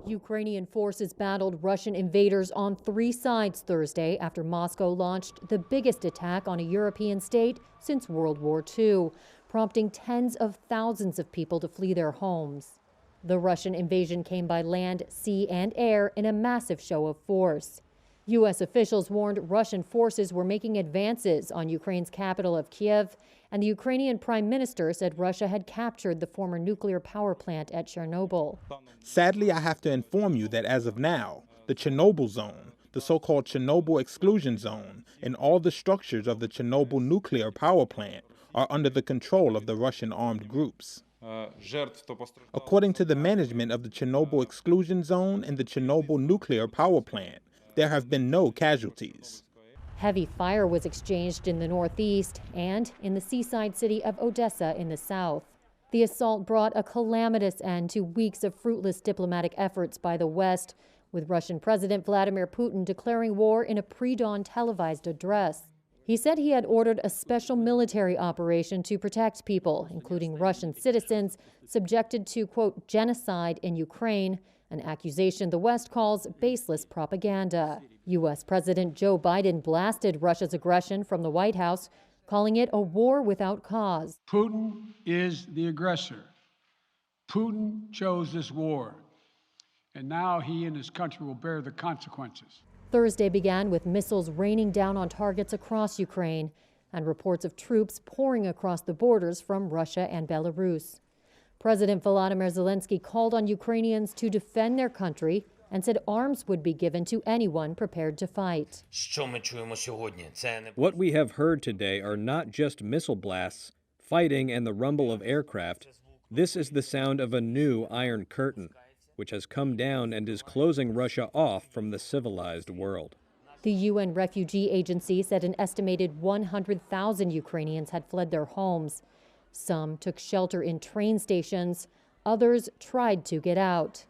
Ukrainian forces battled Russian invaders on 3 sides Thursday after Moscow launched the biggest attack on a European state since World War II, prompting tens of thousands of people to flee their homes. The Russian invasion came by land, sea, and air in a massive show of force. U.S. officials warned Russian forces were making advances on Ukraine's capital of Kiev, and the Ukrainian prime minister said Russia had captured the former nuclear power plant at Chernobyl. Sadly, I have to inform you that as of now, the Chernobyl zone, the so-called Chernobyl exclusion zone, and all the structures of the Chernobyl nuclear power plant are under the control of the Russian armed groups. According to the management of the Chernobyl exclusion zone and the Chernobyl nuclear power plant, there have been no casualties. Heavy fire was exchanged in the northeast and in the seaside city of Odessa in the south. The assault brought a calamitous end to weeks of fruitless diplomatic efforts by the West, with Russian President Vladimir Putin declaring war in a pre-dawn televised address. He said he had ordered a special military operation to protect people, including Russian citizens, subjected to, quote, genocide in Ukraine, an accusation the West calls baseless propaganda. U.S. President Joe Biden blasted Russia's aggression from the White House, calling it a war without cause. Putin is the aggressor. Putin chose this war, and now he and his country will bear the consequences. Thursday began with missiles raining down on targets across Ukraine and reports of troops pouring across the borders from Russia and Belarus. President Volodymyr Zelensky called on Ukrainians to defend their country and said arms would be given to anyone prepared to fight. What we have heard today are not just missile blasts, fighting, and the rumble of aircraft. This is the sound of a new Iron Curtain, which has come down and is closing Russia off from the civilized world. The UN Refugee Agency said an estimated 100,000 Ukrainians had fled their homes. Some took shelter in train stations. Others tried to get out.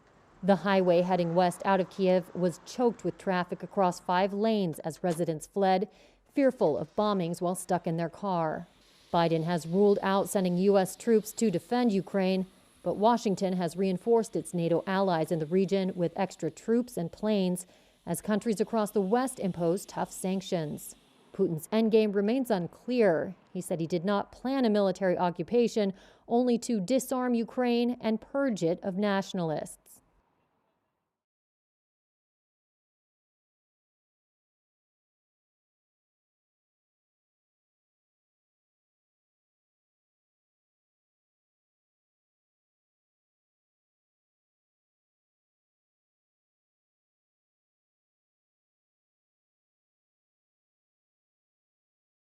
The highway heading west out of Kiev was choked with traffic across 5 lanes as residents fled, fearful of bombings while stuck in their car. Biden has ruled out sending U.S. troops to defend Ukraine, but Washington has reinforced its NATO allies in the region with extra troops and planes as countries across the West impose tough sanctions. Putin's endgame remains unclear. He said he did not plan a military occupation, only to disarm Ukraine and purge it of nationalists.